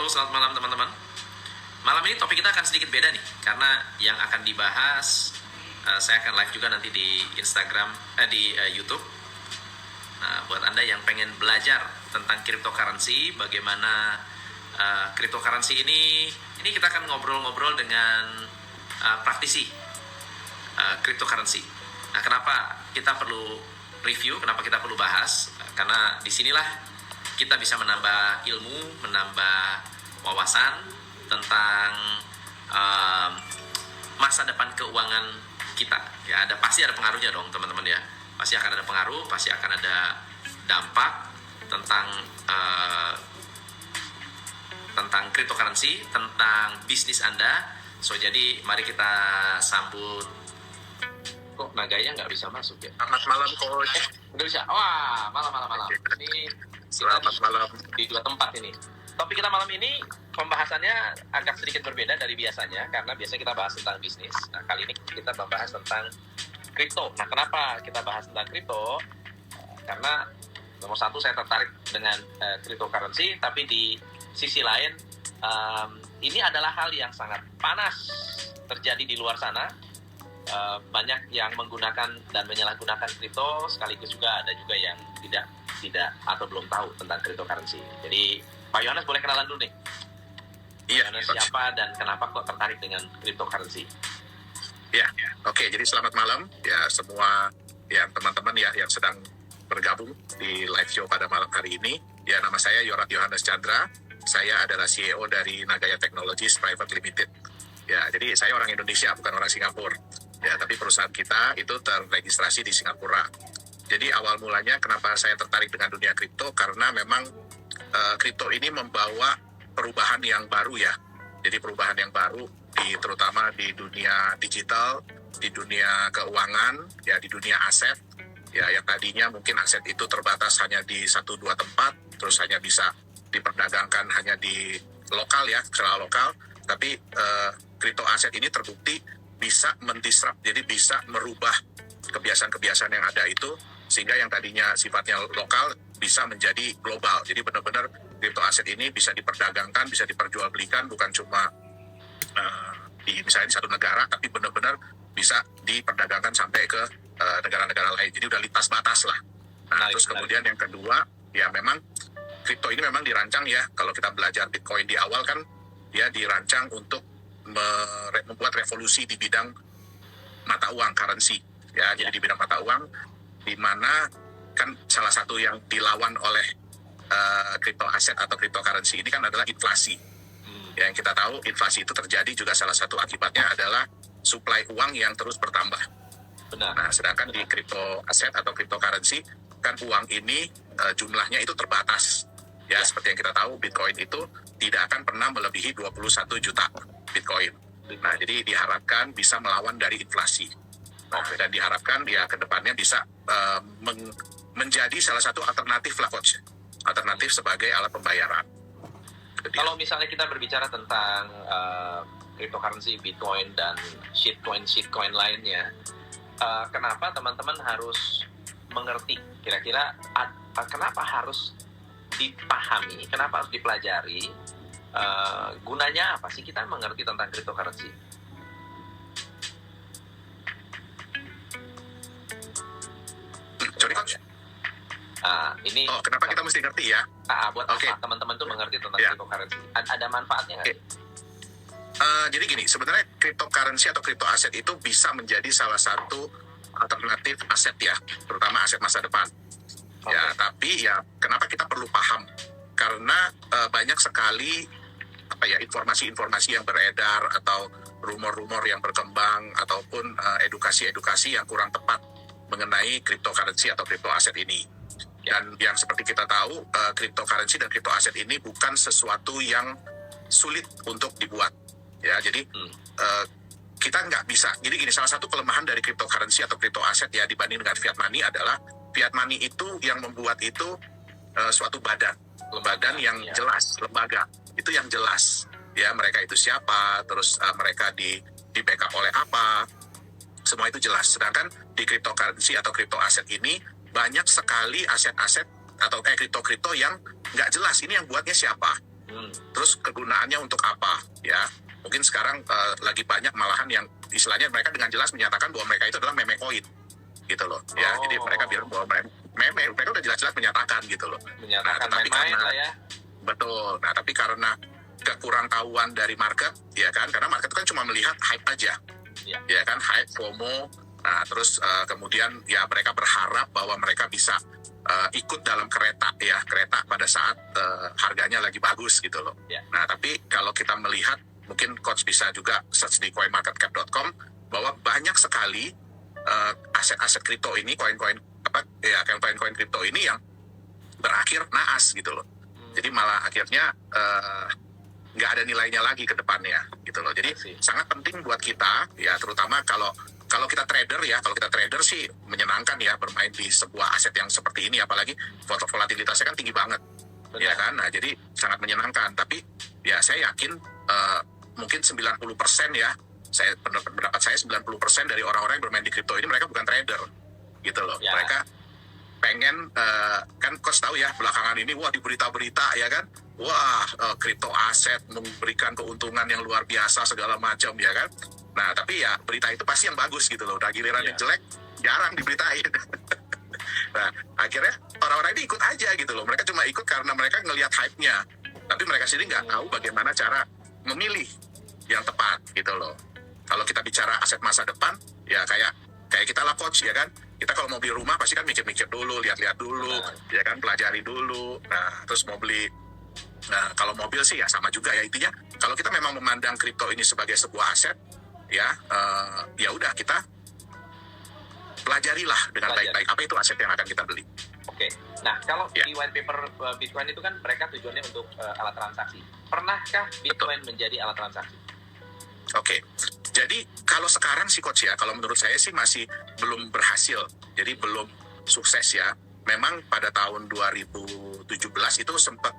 selamat malam teman-teman. Malam ini topik kita akan sedikit beda nih, karena yang akan dibahas saya akan live juga nanti di Instagram, di YouTube. Nah, buat Anda yang pengen belajar tentang cryptocurrency, bagaimana cryptocurrency ini kita akan ngobrol-ngobrol dengan praktisi cryptocurrency. Nah, kenapa kita perlu review, kenapa kita perlu bahas? Karena disinilah kita bisa menambah ilmu, menambah wawasan tentang masa depan keuangan kita. Ya, pasti ada pengaruhnya dong teman-teman ya. Pasti akan ada pengaruh, pasti akan ada dampak tentang cryptocurrency, tentang bisnis Anda. So jadi mari kita sambut. Kok naganya nggak bisa masuk ya? Selamat malam, Coach. Nggak bisa. Wah, malam. Ini Selamat malam. di dua tempat ini. Topik kita malam ini pembahasannya agak sedikit berbeda dari biasanya, karena biasanya kita bahas tentang bisnis. Nah, kali ini kita membahas tentang kripto. Nah, kenapa kita bahas tentang kripto? Karena nomor satu, saya tertarik dengan cryptocurrency, tapi di sisi lain ini adalah hal yang sangat panas terjadi di luar sana. Banyak yang menggunakan dan menyalahgunakan kripto, sekaligus juga ada juga yang tidak atau belum tahu tentang cryptocurrency. Jadi Pak Yohanes boleh kenalan dulu nih. Iya, Yohanes siapa dan kenapa kok tertarik dengan cryptocurrency? Ya, oke. Jadi selamat malam ya semua yang teman-teman ya yang sedang bergabung di live show pada malam hari ini. Ya, nama saya Yorat Yohanes Chandra. Saya adalah CEO dari Nagaya Technologies Private Limited. Ya, jadi saya orang Indonesia, bukan orang Singapura. Ya, tapi perusahaan kita itu terregistrasi di Singapura. Jadi awal mulanya kenapa saya tertarik dengan dunia kripto, karena memang kripto ini membawa perubahan yang baru ya. Jadi perubahan yang baru terutama di dunia digital, di dunia keuangan, ya di dunia aset. Ya, yang tadinya mungkin aset itu terbatas hanya di 1-2 tempat, terus hanya bisa diperdagangkan hanya di lokal ya, secara lokal. Tapi kripto aset ini terbukti bisa mendisrupt, jadi bisa merubah kebiasaan-kebiasaan yang ada itu, sehingga yang tadinya sifatnya lokal bisa menjadi global. Jadi benar-benar kripto aset ini bisa diperdagangkan, bisa diperjualbelikan, bukan cuma misalnya di satu negara, tapi benar-benar bisa diperdagangkan sampai ke negara-negara lain. Jadi udah lintas batas lah. Nah, terus kemudian yang kedua, ya memang kripto ini memang dirancang ya, kalau kita belajar Bitcoin di awal kan, dia dirancang untuk membuat revolusi di bidang mata uang, currency. Ya, jadi di bidang mata uang, di mana kan salah satu yang dilawan oleh crypto aset atau cryptocurrency ini kan adalah inflasi. Yang kita tahu inflasi itu terjadi juga salah satu akibatnya adalah supply uang yang terus bertambah. Benar. Nah, sedangkan di crypto aset atau cryptocurrency kan uang ini jumlahnya itu terbatas. Ya, seperti yang kita tahu Bitcoin itu tidak akan pernah melebihi 21 juta Bitcoin. Nah, jadi diharapkan bisa melawan dari inflasi. Nah, dan diharapkan ya ke depannya bisa menjadi salah satu alternatif lah, Coach. Alternatif sebagai alat pembayaran. Kalau misalnya kita berbicara tentang cryptocurrency, Bitcoin, dan shitcoin lainnya, kenapa teman-teman harus mengerti? Kira-kira kenapa harus dipahami, kenapa harus dipelajari, gunanya apa sih kita mengerti tentang cryptocurrency? Sorry, Coach. Ini kenapa kita mesti ngerti ya? Buat apa teman-teman tuh mengerti tentang cryptocurrency? Ada manfaatnya nggak? Jadi gini, sebenarnya cryptocurrency atau crypto aset itu bisa menjadi salah satu alternatif aset ya, terutama aset masa depan. Ya, tapi ya kenapa kita perlu paham? Karena banyak sekali informasi-informasi yang beredar atau rumor-rumor yang berkembang ataupun edukasi-edukasi yang kurang tepat mengenai cryptocurrency atau crypto aset ini. Dan yang seperti kita tahu, cryptocurrency dan crypto aset ini bukan sesuatu yang sulit untuk dibuat. Ya, jadi kita nggak bisa. Jadi gini, salah satu kelemahan dari cryptocurrency atau crypto aset ya dibanding dengan fiat money adalah fiat money itu yang membuat itu suatu badan yang jelas, lembaga itu yang jelas. Ya, mereka itu siapa, terus mereka di backup oleh apa, semua itu jelas. Sedangkan di cryptocurrency atau crypto aset ini banyak sekali aset-aset atau kripto-kripto yang nggak jelas ini yang buatnya siapa. Terus kegunaannya untuk apa, ya? Mungkin sekarang lagi banyak malahan yang istilahnya mereka dengan jelas menyatakan bahwa mereka itu adalah meme coin, gitu loh. Ya, jadi mereka bilang bahwa mereka udah jelas-jelas menyatakan gitu loh. Menyatakan main-main lah ya. Betul. Nah, tapi karena kekurangtahuan dari market, ya kan? Karena market kan cuma melihat hype aja, ya kan? Hype, FOMO. Nah, terus kemudian ya mereka berharap bahwa mereka bisa ikut dalam kereta pada saat harganya lagi bagus gitu loh. Nah, tapi kalau kita melihat, mungkin Coach bisa juga search di coinmarketcap.com bahwa banyak sekali aset-aset kripto ini, koin-koin kripto ini yang berakhir naas gitu loh. Jadi malah akhirnya nggak ada nilainya lagi ke depannya gitu loh. Jadi sangat penting buat kita ya, terutama kalau kita trader ya, kalau kita trader sih menyenangkan ya bermain di sebuah aset yang seperti ini, apalagi volatilitasnya kan tinggi banget. Benar. Ya kan. Nah, jadi sangat menyenangkan. Tapi ya saya yakin mungkin 90% ya, pendapat saya 90% dari orang-orang yang bermain di kripto ini mereka bukan trader gitu loh. Ya. Mereka pengen kan Coach tahu ya belakangan ini di berita-berita ya kan, kripto aset memberikan keuntungan yang luar biasa segala macam ya kan. Nah, tapi ya berita itu pasti yang bagus gitu loh. Udah giliran yang jelek jarang diberitain. Nah, akhirnya orang-orang ini ikut aja gitu loh. Mereka cuma ikut karena mereka ngelihat hype-nya. Tapi mereka sendiri nggak tahu bagaimana cara memilih yang tepat gitu loh. Kalau kita bicara aset masa depan, ya kayak kita lah Coach ya kan. Kita kalau mau beli rumah pasti kan mikir-mikir dulu, lihat-lihat dulu, ya kan, pelajari dulu. Nah, terus mau beli. Nah, kalau mobil sih ya sama juga ya, intinya. Kalau kita memang memandang kripto ini sebagai sebuah aset, ya udah kita pelajarilah dengan baik-baik apa itu aset yang akan kita beli. Oke. Nah, kalau di white paper Bitcoin itu kan mereka tujuannya untuk alat transaksi. Pernahkah Bitcoin menjadi alat transaksi? Oke. Jadi kalau sekarang sih Coach ya, kalau menurut saya sih masih belum berhasil. Jadi belum sukses ya. Memang pada tahun 2017 itu sempat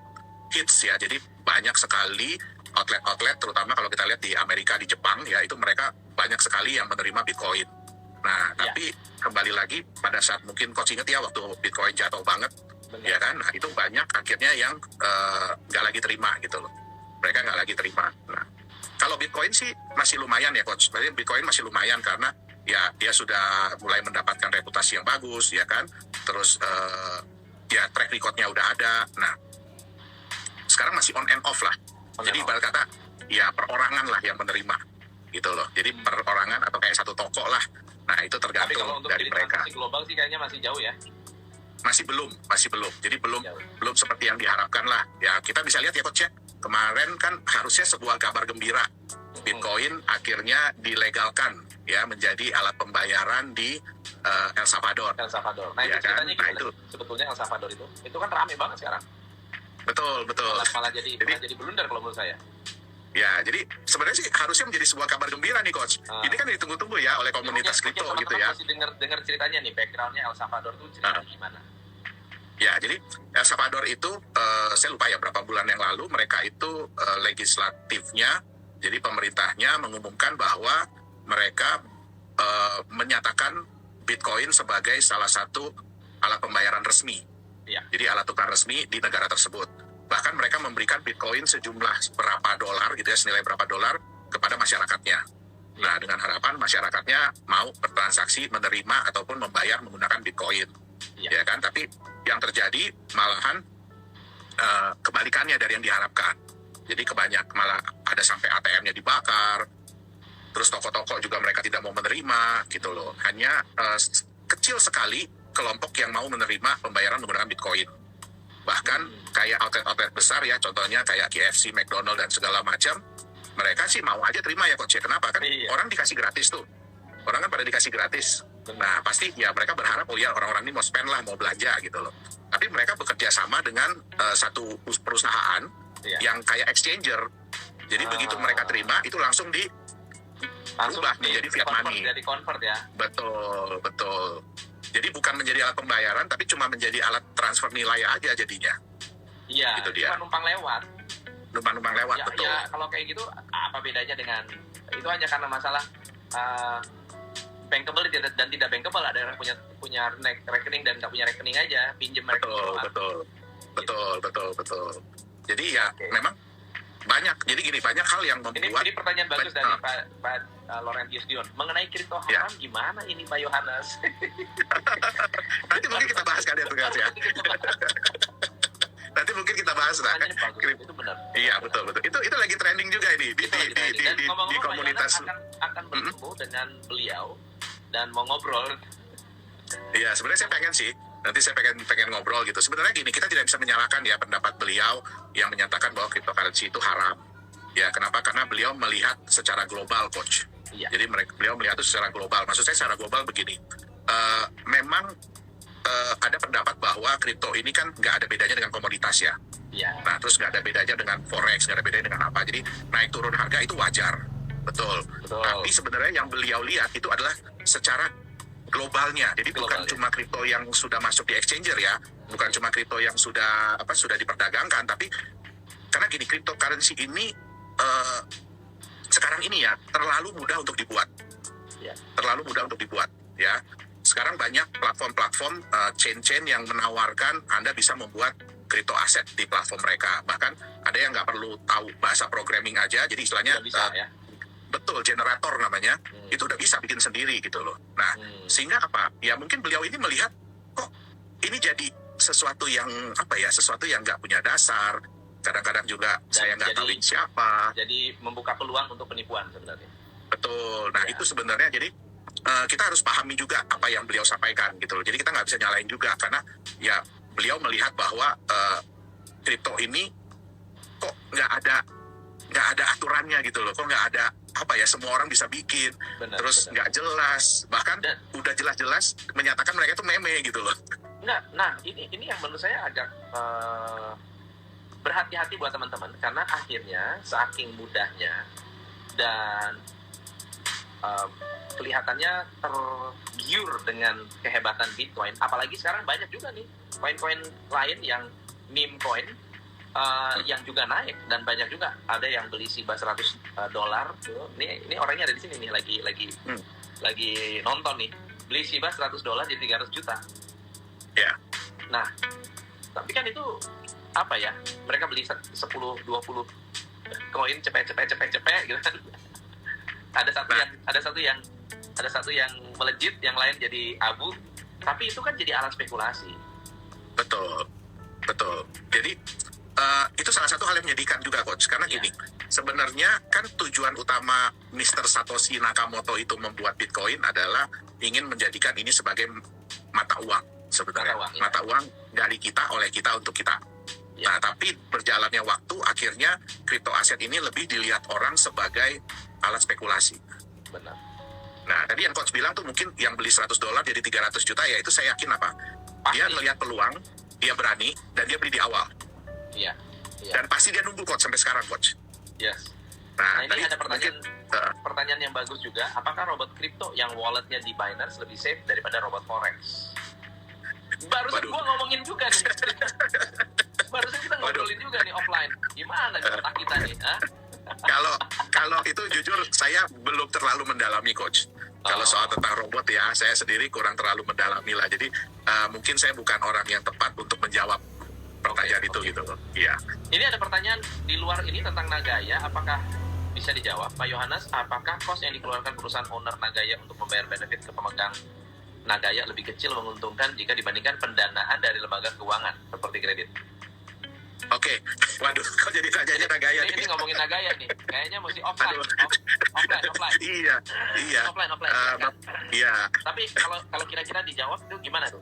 hits ya. Jadi banyak sekali outlet-outlet, terutama kalau kita lihat di Amerika, di Jepang ya, itu mereka banyak sekali yang menerima Bitcoin. Nah, tapi kembali lagi pada saat mungkin Coach ingat ya waktu Bitcoin jatuh banget, ya kan? Nah, itu banyak akhirnya yang nggak lagi terima gitu loh. Mereka nggak lagi terima. Nah, kalau Bitcoin sih masih lumayan ya Coach. Berarti Bitcoin masih lumayan karena ya dia sudah mulai mendapatkan reputasi yang bagus ya kan. Terus ya track record-nya udah ada. Nah, sekarang masih on and off lah. Jadi ibarat kata ya perorangan lah yang menerima gitu loh. Jadi perorangan atau kayak satu toko lah. Nah, itu tergantung dari mereka. Tapi kalau untuk jadi transaksi global sih kayaknya masih jauh ya. Masih belum. Jadi belum seperti yang diharapkan lah. Ya kita bisa lihat ya Coach ya. Kemarin kan harusnya sebuah kabar gembira. Bitcoin akhirnya dilegalkan ya menjadi alat pembayaran di El Salvador. Nah, itu ceritanya gimana? Itu sebetulnya El Salvador itu kan rame banget sekarang. Betul. Malah jadi blunder kalau menurut saya. Ya, jadi sebenarnya sih harusnya menjadi sebuah kabar gembira nih Coach. Ini kan ditunggu-tunggu ya oleh komunitas kripto gitu ya. Masih dengar ceritanya nih, background-nya El Salvador itu ceritanya gimana? Ya, jadi El Salvador itu saya lupa ya berapa bulan yang lalu mereka itu legislatifnya, jadi pemerintahnya mengumumkan bahwa mereka menyatakan Bitcoin sebagai salah satu alat pembayaran resmi. Ya. Jadi alat tukar resmi di negara tersebut. Bahkan mereka memberikan Bitcoin sejumlah berapa dolar gitu ya, senilai berapa dolar kepada masyarakatnya. Nah, dengan harapan masyarakatnya mau bertransaksi, menerima ataupun membayar menggunakan Bitcoin. Ya kan? Tapi yang terjadi malahan kebalikannya dari yang diharapkan. Jadi malah ada sampai ATM-nya dibakar. Terus toko-toko juga mereka tidak mau menerima gitu loh. Hanya kecil sekali kelompok yang mau menerima pembayaran menggunakan Bitcoin. Bahkan kayak outlet-outlet besar ya, contohnya kayak KFC, McDonald dan segala macam, mereka sih mau aja terima ya Coach. Kenapa? Kan orang dikasih gratis tuh. Orang kan pada dikasih gratis. Nah, pasti ya mereka berharap orang-orang ini mau spend lah, mau belanja gitu loh. Tapi mereka bekerja sama dengan satu perusahaan yang kayak exchanger. Jadi begitu mereka terima, itu langsung dirubah menjadi fiat money. Jadi convert ya. Betul. Jadi bukan menjadi alat pembayaran, tapi cuma menjadi alat transfer nilai aja jadinya. Iya, gitu dia. Numpang lewat, ya, betul. Ya, kalau kayak gitu, apa bedanya dengan, itu hanya karena masalah bankable dan tidak bankable. Ada yang punya rekening dan tidak punya rekening aja, pinjam mereka. Betul. Jadi ya Oke. memang banyak. Jadi gini, banyak hal yang Ini membuat pertanyaan bagus dari Pak Laurentius Dion. Mengenai kripto Ya. haram gimana ini Pak Yohanes? nanti mungkin kita bahas kali ya tugas ya. Nanti mungkin kita bahas lah. Pertanyaan bagus, itu benar. Iya betul. Itu lagi trending juga ini di Itu lagi trending. Dan di ngomong-ngomong, Pak komunitas. Yohanes akan bertemu dengan beliau dan mau ngobrol. Iya, sebenarnya saya pengen sih. Nanti saya pengen ngobrol gitu. Sebenarnya gini, kita tidak bisa menyalahkan ya pendapat beliau yang menyatakan bahwa cryptocurrency itu haram. Ya, kenapa? Karena beliau melihat secara global, coach. Iya. Jadi beliau melihat itu secara global. Maksud saya secara global begini. Memang ada pendapat bahwa kripto ini kan nggak ada bedanya dengan komoditas ya. Iya. Nah, terus nggak ada bedanya dengan forex, nggak ada bedanya dengan apa. Jadi naik turun harga itu wajar, betul. Betul. Tapi sebenarnya yang beliau lihat itu adalah secara globalnya. Jadi bukan Globalnya. cuma kripto yang sudah masuk di exchanger ya, bukan cuma kripto yang sudah diperdagangkan, tapi karena gini, cryptocurrency ini sekarang ini ya terlalu mudah untuk dibuat. Iya. Terlalu mudah untuk dibuat ya. Sekarang banyak platform-platform chain-chain yang menawarkan Anda bisa membuat crypto aset di platform mereka. Bahkan ada yang nggak perlu tahu bahasa programming aja, jadi istilahnya Udah bisa ya. betul, generator namanya, itu udah bisa bikin sendiri gitu loh. Nah, sehingga apa? Ya mungkin beliau ini melihat kok ini jadi sesuatu yang sesuatu yang nggak punya dasar. Kadang-kadang juga saya nggak tahu ini siapa. Jadi membuka peluang untuk penipuan sebenarnya. Betul. Nah, Ya. itu sebenarnya jadi kita harus pahami juga apa yang beliau sampaikan gitu loh. Jadi kita nggak bisa nyalain juga karena ya beliau melihat bahwa kripto ini kok nggak ada aturannya gitu loh. Kok nggak ada semua orang bisa bikin. Benar, Terus benar. nggak jelas. Bahkan Dan- udah jelas-jelas menyatakan mereka itu meme gitu loh. Enggak, nah ini yang menurut saya agak berhati-hati buat teman-teman karena akhirnya saking mudahnya dan kelihatannya tergiur dengan kehebatan Bitcoin. Apalagi sekarang banyak juga nih koin-koin lain yang meme coin yang juga naik dan banyak juga ada yang beli SHIBA $100. Ini orangnya ada di sini nih lagi nonton nih. Beli SHIBA $100 jadi 300 juta. Ya. Nah, tapi kan itu apa ya? Mereka beli 10 20 koin cepet gitu kan. Ada satu yang melejit, yang lain jadi abu. Tapi itu kan jadi alat spekulasi. Betul. Jadi itu salah satu hal yang menyedihkan juga, coach. Karena Ya. gini, sebenarnya kan tujuan utama Mr. Satoshi Nakamoto itu membuat Bitcoin adalah ingin menjadikan ini sebagai mata uang sebenarnya. Mata uang, ya. Mata uang dari kita, oleh kita, untuk kita. Ya. Nah, tapi berjalannya waktu, akhirnya kripto aset ini lebih dilihat orang sebagai alat spekulasi. Benar. Nah, tadi yang coach bilang tuh mungkin yang beli $100 jadi 300 juta, ya itu saya yakin apa? Dia Pasti. melihat peluang, dia berani, dan dia beli di awal. Iya. Dan pasti dia nunggu coach sampai sekarang, coach. Yes. Nah, Nah, ini tadi ada mungkin, pertanyaan yang bagus juga. Apakah robot kripto yang walletnya di Binance lebih safe daripada robot forex? Barusan Waduh. gua ngomongin juga nih. Barusan kita ngobrolin juga nih offline. Gimana nih otak kita nih? kalau itu jujur saya belum terlalu mendalami, coach. Kalau soal tentang robot ya, saya sendiri kurang terlalu mendalami lah. Jadi mungkin saya bukan orang yang tepat untuk menjawab pertanyaan itu gitu loh. Iya. Ini ada pertanyaan di luar ini tentang Nagaya. Apakah bisa dijawab, Pak Yohanes? Apakah kos yang dikeluarkan perusahaan owner Nagaya untuk membayar benefit ke pemegang Nagaya lebih kecil menguntungkan jika dibandingkan pendanaan dari lembaga keuangan seperti kredit? Oke. Waduh, kok jadi tanyanya Nagaya Ini nih? ngomongin Nagaya nih. Kayaknya mesti offline. Aduh. Offline. Iya. Offline. Iya. Tapi kalau kira-kira dijawab itu gimana tuh?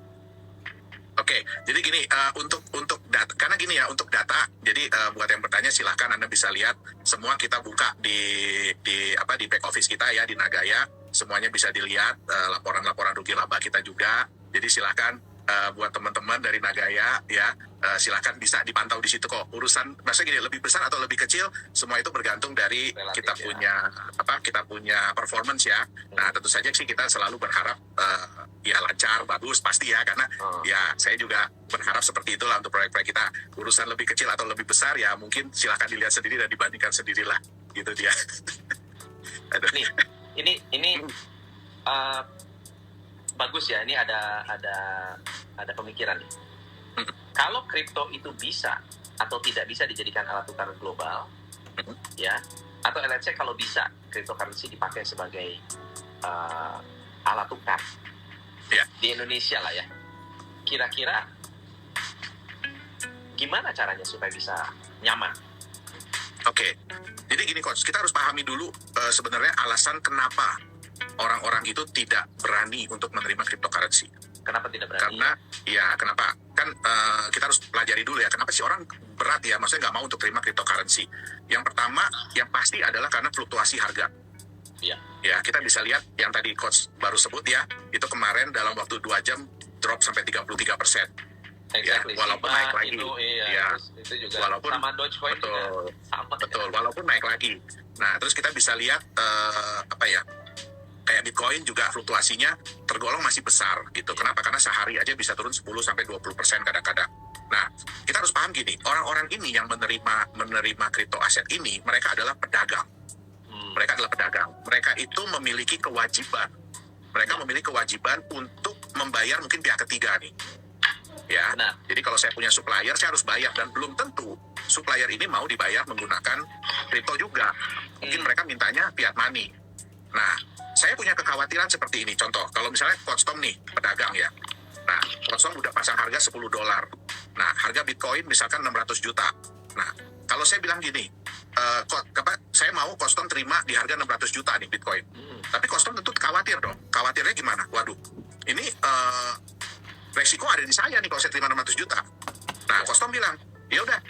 Oke, jadi gini, untuk data, karena gini ya, untuk data, jadi buat yang bertanya silahkan Anda bisa lihat, semua kita buka di back office kita ya, di Nagaya, semuanya bisa dilihat, laporan-laporan rugi laba kita juga, jadi silahkan buat teman-teman dari Nagaya ya, silahkan bisa dipantau di situ kok. Urusan, maksudnya gini, lebih besar atau lebih kecil, semua itu bergantung dari Relatif, kita ya. kita punya performance ya. Nah, tentu saja sih kita selalu berharap ya lancar, bagus, pasti ya, karena ya saya juga berharap seperti itulah untuk proyek-proyek kita. Urusan lebih kecil atau lebih besar ya mungkin silahkan dilihat sendiri dan dibandingkan sendirilah, gitu dia. Aduh. Nih, ini bagus ya. Ini ada pemikiran nih. Kalau kripto itu bisa atau tidak bisa dijadikan alat tukar global, ya, atau let's say kalau bisa cryptocurrency dipakai sebagai alat tukar di Indonesia lah ya, kira-kira gimana caranya supaya bisa nyaman? Oke, jadi gini Coach, kita harus pahami dulu sebenarnya alasan kenapa orang-orang itu tidak berani untuk menerima cryptocurrency. Kenapa tidak berani? Karena, kenapa? Kan kita harus pelajari dulu ya, kenapa sih orang berat ya, maksudnya nggak mau untuk terima cryptocurrency. Yang pertama, yang pasti adalah karena fluktuasi harga. Iya. Ya, kita bisa lihat yang tadi Coach baru sebut ya, itu kemarin dalam waktu 2 jam drop sampai 33%. Exactly. Ya, walaupun naik lagi. Itu juga walaupun, sama Dogecoin juga sama. Betul, walaupun naik lagi. Nah, terus kita bisa lihat kayak Bitcoin juga fluktuasinya tergolong masih besar gitu. Kenapa? Karena sehari aja bisa turun 10-20% kadang-kadang. Nah, kita harus paham gini, orang-orang ini yang menerima kripto aset ini, mereka adalah pedagang. Mereka adalah pedagang. Mereka itu memiliki kewajiban. Mereka memiliki kewajiban untuk membayar mungkin pihak ketiga nih. Ya. Nah. Jadi kalau saya punya supplier, saya harus bayar, dan belum tentu supplier ini mau dibayar menggunakan kripto juga. Mungkin mereka mintanya fiat money. Nah, saya punya kekhawatiran seperti ini. Contoh, kalau misalnya Coach Tom nih, pedagang ya. Nah, Coach Tom udah pasang harga $10. Nah, harga Bitcoin misalkan 600 juta. Nah, kalau saya bilang gini, saya mau Coach Tom terima di harga 600 juta nih Bitcoin. Tapi Coach Tom tentu khawatir dong. Khawatirnya gimana? Waduh, ini resiko ada di saya nih kalau saya terima 600 juta. Nah, Coach Tom bilang, ya udah,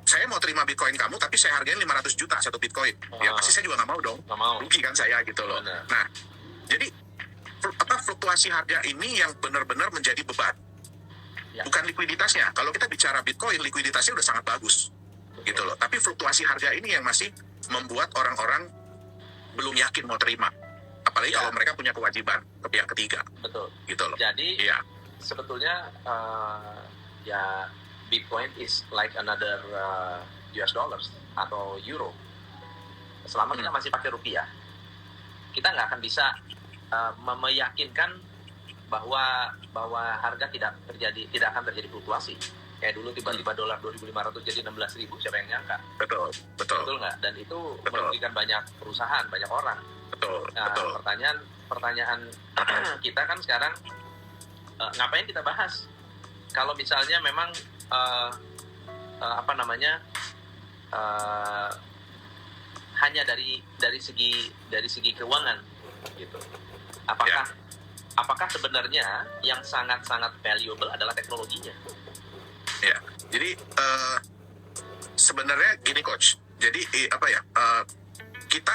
saya mau terima Bitcoin kamu, tapi saya hargain 500 juta satu Bitcoin. Ya pasti saya juga nggak mau dong. Nggak mau. Rugi kan saya gitu loh. Benar. Nah, jadi fluktuasi harga ini yang benar-benar menjadi beban. Ya. Bukan likuiditasnya. Kalau kita bicara Bitcoin, likuiditasnya udah sangat bagus. Gitu loh. Tapi fluktuasi harga ini yang masih membuat orang-orang belum yakin mau terima. Apalagi kalau mereka punya kewajiban ke pihak ketiga. Betul. Gitu loh. Jadi, sebetulnya ya Bitcoin is like another US dollars atau euro. Selama kita masih pakai rupiah, kita nggak akan bisa meyakinkan bahwa harga tidak akan terjadi fluktuasi. Kayak dulu tiba-tiba dolar 2.500 jadi 16.000, siapa yang nyangka? Betul Nggak? Dan itu merugikan banyak perusahaan, banyak orang. Betul. Pertanyaan kita kan sekarang, ngapain kita bahas? Kalau misalnya memang hanya dari segi keuangan gitu. Apakah sebenarnya yang sangat-sangat valuable adalah teknologinya? Ya, jadi sebenarnya gini Coach. Jadi kita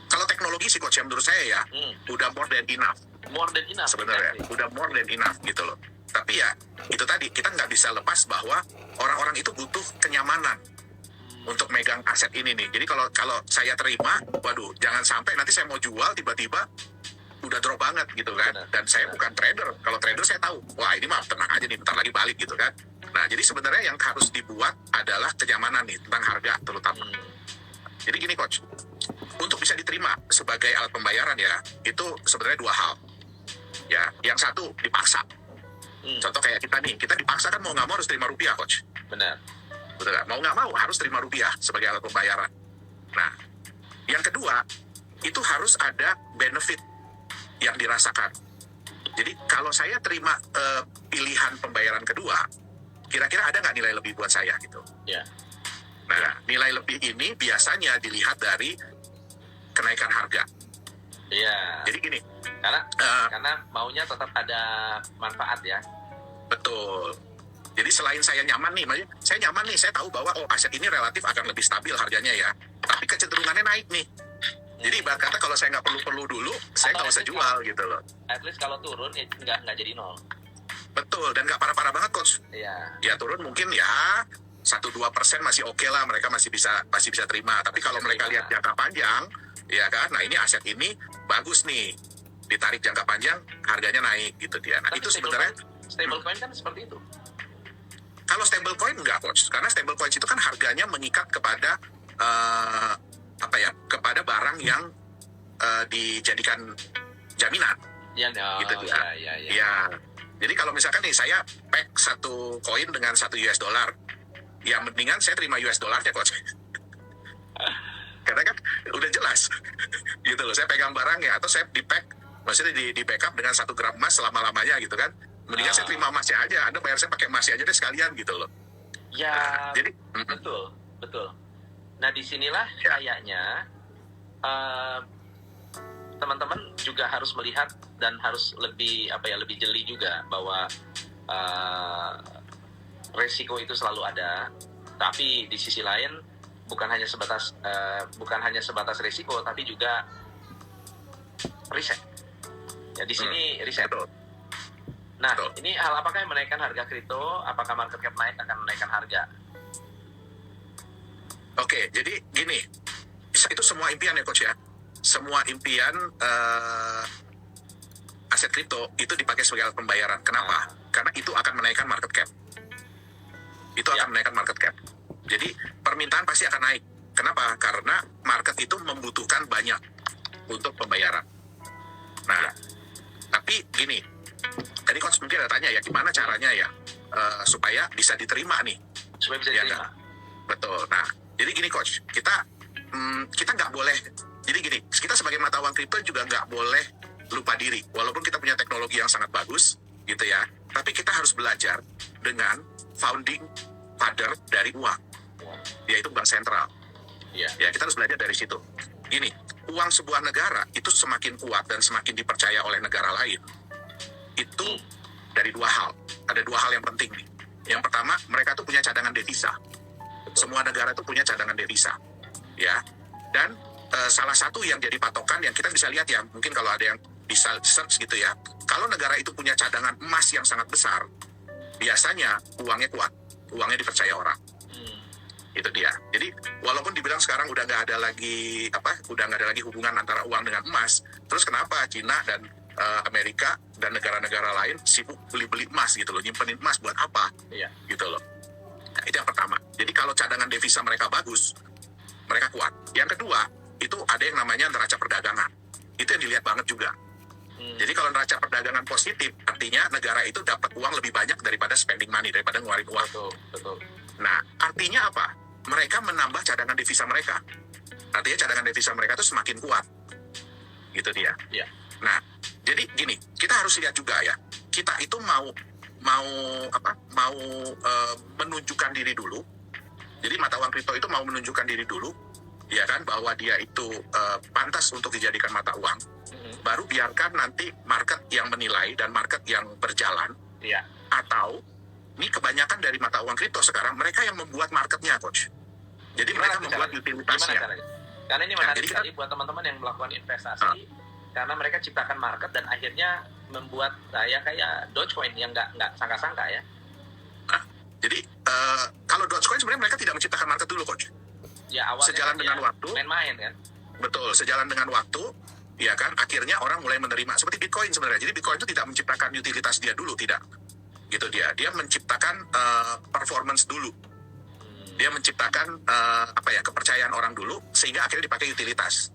kalau teknologi sih Coach, yang menurut saya ya udah more than enough. More than enough sebenarnya, udah more than enough gitu loh. Tapi ya itu tadi, kita nggak bisa lepas bahwa orang-orang itu butuh kenyamanan untuk megang aset ini nih. Jadi kalau saya terima, waduh, jangan sampai nanti saya mau jual tiba-tiba udah drop banget gitu kan. Dan saya bukan trader. Kalau trader saya tahu, wah ini mah tenang aja nih, bentar lagi balik gitu kan. Nah, jadi sebenarnya yang harus dibuat adalah kenyamanan nih tentang harga terutama. Jadi gini Coach, untuk bisa diterima sebagai alat pembayaran ya, itu sebenarnya dua hal. Ya, yang satu dipaksa. Contoh kayak kita nih, kita dipaksa kan mau nggak mau harus terima rupiah Coach. Benar. Betul kan? Mau nggak mau harus terima rupiah sebagai alat pembayaran. Nah, yang kedua, itu harus ada benefit yang dirasakan. Jadi kalau saya terima pilihan pembayaran kedua, kira-kira ada nggak nilai lebih buat saya gitu? Ya. Nah, nilai lebih ini biasanya dilihat dari kenaikan harga. Iya. Jadi gini. Karena maunya tetap ada manfaat ya. Betul. Jadi selain saya nyaman nih, saya nyaman nih, saya tahu bahwa aset ini relatif akan lebih stabil harganya ya. Tapi kecenderungannya naik nih. Jadi ibarat kata kalau saya nggak perlu dulu, saya nggak usah jual gitu loh. At least kalau turun nggak jadi nol. Betul, dan nggak parah-parah banget Coach. Iya. Ya turun mungkin ya 1-2% masih oke lah, mereka masih bisa terima. Tapi kalau mereka lihat jangka panjang, ya kan, nah ini aset ini bagus nih, ditarik jangka panjang harganya naik gitu dia. Nah, tapi itu sebenarnya stablecoin kan seperti itu. Kalau stablecoin enggak Coach, karena stablecoin itu kan harganya mengikat kepada kepada barang yang dijadikan jaminan. Gitu dia. Ya. Jadi kalau misalkan nih saya pack satu koin dengan $1, ya mendingan saya terima US dollarnya coach. Karena kan udah jelas gitu loh, saya pegang barangnya atau saya maksudnya di backup dengan 1 gram emas selama-lamanya gitu kan. Mendingan saya terima emasnya aja, Anda bayar saya pakai emasnya aja deh sekalian gitu loh. Ya, Jadi betul. Nah, disinilah kayaknya teman-teman juga harus melihat dan harus lebih jeli juga bahwa resiko itu selalu ada, tapi di sisi lain bukan hanya sebatas resiko, tapi juga riset. Ya, di sini riset. betul. Nah, Betul. ini hal apakah yang menaikkan harga kripto? Apakah market cap naik akan menaikkan harga? Oke, jadi gini, itu semua impian ya coach ya. Semua impian aset kripto itu dipakai sebagai alat pembayaran. Kenapa? Karena itu akan menaikkan market cap. Itu akan menaikkan market cap. Jadi permintaan pasti akan naik. Kenapa? Karena market itu membutuhkan banyak untuk pembayaran. Nah, tapi gini, tadi coach mungkin ada tanya ya, gimana caranya ya supaya bisa diterima nih? Supaya bisa Ya, diterima. Betul. Nah, jadi gini coach, kita nggak boleh. Jadi gini, kita sebagai mata uang kripto juga nggak boleh lupa diri. Walaupun kita punya teknologi yang sangat bagus, gitu ya. Tapi kita harus belajar dengan founding father dari uang, yaitu bank sentral. Iya. Ya, kita harus belajar dari situ. Gini, uang sebuah negara itu semakin kuat dan semakin dipercaya oleh negara lain. Itu dari 2 hal. Ada 2 hal yang penting nih. Yang pertama, mereka tuh punya cadangan devisa. Semua negara tuh punya cadangan devisa. Ya. Dan salah satu yang jadi patokan yang kita bisa lihat ya, mungkin kalau ada yang bisa search gitu ya. Kalau negara itu punya cadangan emas yang sangat besar, biasanya uangnya kuat. Uangnya dipercaya orang. Itu dia. Jadi walaupun dibilang sekarang udah nggak ada lagi hubungan antara uang dengan emas, terus kenapa Cina dan Amerika dan negara-negara lain sibuk beli-beli emas gitu loh, nyimpenin emas buat apa? Iya. Gitu loh. Nah, itu yang pertama. Jadi kalau cadangan devisa mereka bagus, mereka kuat. Yang kedua, itu ada yang namanya neraca perdagangan. Itu yang dilihat banget juga. Jadi kalau neraca perdagangan positif, artinya negara itu dapat uang lebih banyak daripada spending money, daripada ngeluarin uang. Betul. Nah, artinya apa? Mereka menambah cadangan devisa mereka. Artinya cadangan devisa mereka itu semakin kuat. Gitu dia. Iya. Nah, jadi gini, kita harus lihat juga ya. Kita itu mau menunjukkan diri dulu. Jadi mata uang kripto itu mau menunjukkan diri dulu, ya kan, bahwa dia itu pantas untuk dijadikan mata uang. Baru biarkan nanti market yang menilai dan market yang berjalan. Iya. Atau ini kebanyakan dari mata uang kripto sekarang mereka yang membuat marketnya, coach. Jadi mereka membuat utilitasnya. Karena ini menarik jadi sekali buat teman-teman yang melakukan investasi, karena mereka ciptakan market dan akhirnya membuat kayak Dogecoin yang nggak sangka-sangka ya. Jadi kalau Dogecoin sebenarnya mereka tidak menciptakan market dulu, coach. Ya awalnya Sejalan dengan waktu. Main-main kan. Betul, sejalan dengan waktu, ya kan, akhirnya orang mulai menerima. Seperti Bitcoin sebenarnya. Jadi Bitcoin itu tidak menciptakan utilitas dia dulu, tidak. Gitu dia. Dia menciptakan performance dulu. Dia menciptakan kepercayaan orang dulu sehingga akhirnya dipakai utilitas.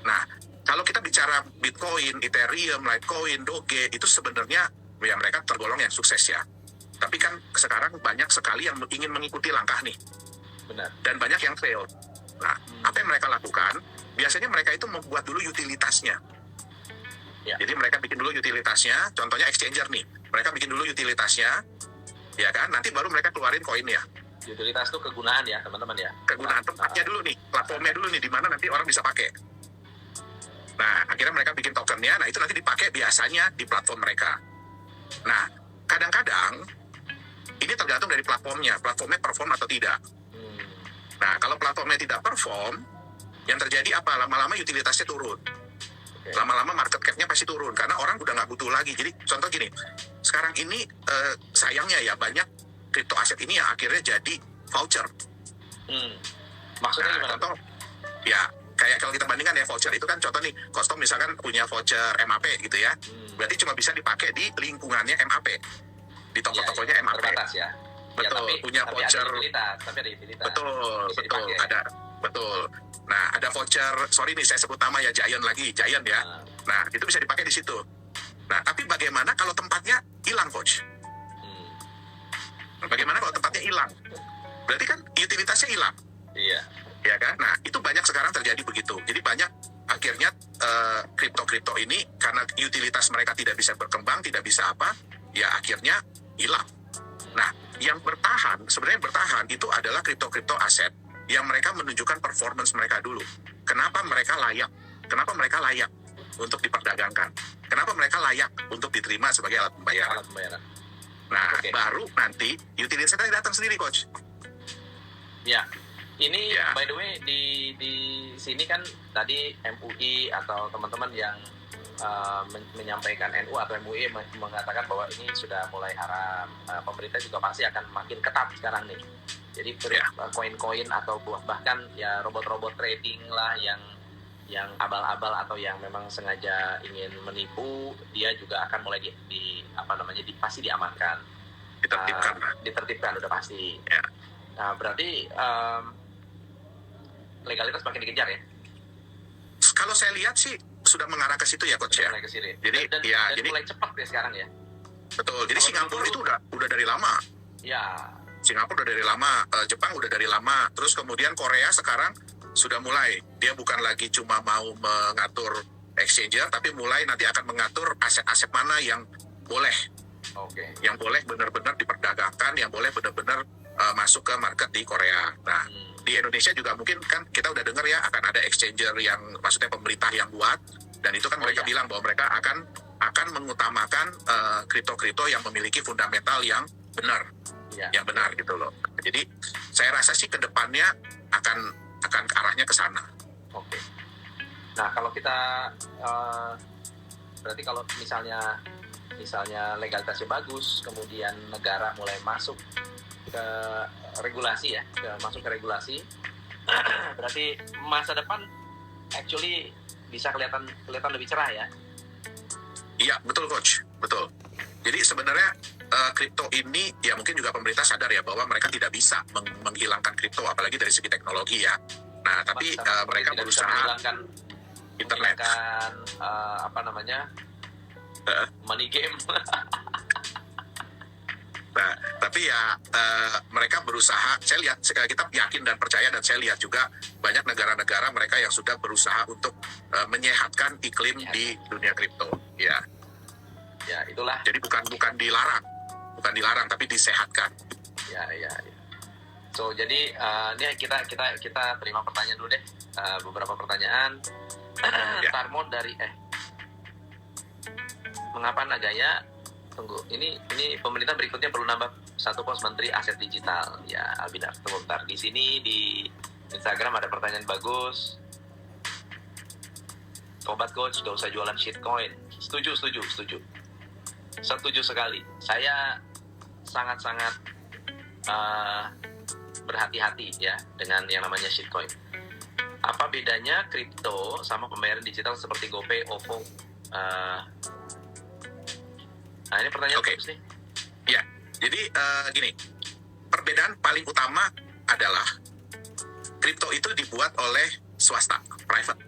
Nah, kalau kita bicara Bitcoin, Ethereum, Litecoin, Doge, itu sebenarnya ya mereka tergolong yang sukses ya. Tapi kan sekarang banyak sekali yang ingin mengikuti langkah nih. Benar. Dan banyak yang fail. Nah, apa yang mereka lakukan? Biasanya mereka itu membuat dulu utilitasnya. Ya. Jadi mereka bikin dulu utilitasnya, contohnya exchanger nih. Mereka bikin dulu utilitasnya, ya kan? Nanti baru mereka keluarin koinnya. Utilitas itu kegunaan ya, teman-teman ya. Kegunaan tempatnya dulu nih, platformnya dulu nih, di mana nanti orang bisa pakai. Nah, akhirnya mereka bikin tokennya, nah itu nanti dipakai biasanya di platform mereka. Nah, kadang-kadang ini tergantung dari platformnya perform atau tidak. Nah, kalau platformnya tidak perform, yang terjadi apa? Lama-lama utilitasnya turun. Lama-lama market cap-nya pasti turun, karena orang udah nggak butuh lagi. Jadi, contoh gini, sekarang ini sayangnya ya, banyak kripto aset ini yang akhirnya jadi voucher. Maksudnya Nah, gimana? contoh, ya, kayak kalau kita bandingkan ya, voucher itu kan contoh nih, Costom misalkan punya voucher MAP gitu ya, berarti cuma bisa dipakai di lingkungannya MAP, di toko-tokonya MAP. Terbatas ya. Betul, tapi, punya tapi voucher. Ada utilitas. Betul, Bisa betul, dipakai. ada, betul. Nah, ada voucher, sorry nih saya sebut nama ya, Giant ya. Nah, itu bisa dipakai di situ. Nah, tapi bagaimana kalau tempatnya hilang, coach? Bagaimana kalau tempatnya hilang? berarti kan utilitasnya hilang. Iya. Ya kan? Nah, itu banyak sekarang terjadi begitu. Jadi banyak akhirnya kripto-kripto ini karena utilitas mereka tidak bisa berkembang, tidak bisa apa, ya akhirnya hilang. Nah, yang bertahan, sebenarnya yang bertahan itu adalah kripto-kripto aset yang mereka menunjukkan performance mereka dulu. Kenapa mereka layak? Kenapa mereka layak untuk diperdagangkan? Kenapa mereka layak untuk diterima sebagai alat pembayaran? Alat pembayaran. Nah, Oke. baru nanti utilitasnya datang sendiri, Coach. Ya. Ini Ya. by the way di sini kan tadi MUI atau teman-teman yang menyampaikan NU atau MUI mengatakan bahwa ini sudah mulai haram. Pemerintah juga pasti akan makin ketat sekarang nih. Jadi koin-koin atau bahkan ya robot-robot trading lah yang abal-abal atau yang memang sengaja ingin menipu, dia juga akan mulai pasti diamankan. Ditertibkan udah pasti. Ya. Nah, berarti legalitas makin dikejar ya? Kalau saya lihat sih sudah mengarah ke situ ya, Coach ya. Mulai ke sini. Jadi dan jadi mulai cepat ya sekarang ya. betul. Jadi Kalau Singapura dulu- itu udah dari lama. Ya, Singapura udah dari lama, Jepang udah dari lama. Terus kemudian Korea sekarang sudah mulai. Dia bukan lagi cuma mau mengatur exchanger, tapi mulai nanti akan mengatur aset-aset mana yang boleh, oke. yang boleh benar-benar diperdagangkan, yang boleh benar-benar masuk ke market di Korea. Nah, di Indonesia juga mungkin kan kita udah dengar ya akan ada exchanger yang maksudnya pemerintah yang buat, dan itu kan mereka bilang bahwa mereka akan mengutamakan kripto-kripto yang memiliki fundamental yang benar, Ya. yang benar gitu loh. Jadi saya rasa sih kedepannya akan ke arahnya ke sana. Oke. Nah, kalau kita berarti kalau misalnya legalitasnya bagus, kemudian negara mulai masuk ke regulasi ya, masuk ke regulasi, berarti masa depan actually bisa kelihatan lebih cerah ya. Iya, betul Coach, betul. Jadi sebenarnya kripto ini ya mungkin juga pemerintah sadar ya bahwa mereka tidak bisa menghilangkan kripto apalagi dari segi teknologi ya. Nah, tapi mereka tidak bisa berusaha menghilangkan internet. Money game. Nah, tapi ya mereka berusaha, saya lihat, kita yakin dan percaya dan saya lihat juga banyak negara-negara mereka yang sudah berusaha untuk menyehatkan iklim di dunia kripto. Ya, Ya, itulah. jadi bukan dilarang tapi disehatkan. Ya. So, jadi ini kita terima pertanyaan dulu deh. Beberapa pertanyaan. Ya. Tarmon dari mengapa Nagaya? Tunggu, ini pemerintah berikutnya perlu nambah 1 pos menteri aset digital. Ya, Albinar, tunggu bentar. Di sini di Instagram ada pertanyaan bagus. Tobat Coach, gak usah jualan shitcoin. Setuju sekali. Saya sangat-sangat berhati-hati ya dengan yang namanya shitcoin. Apa bedanya kripto sama pembayaran digital seperti GoPay, OVO? Nah, ini pertanyaan bagus nih. Ya, jadi gini, perbedaan paling utama adalah kripto itu dibuat oleh swasta, private.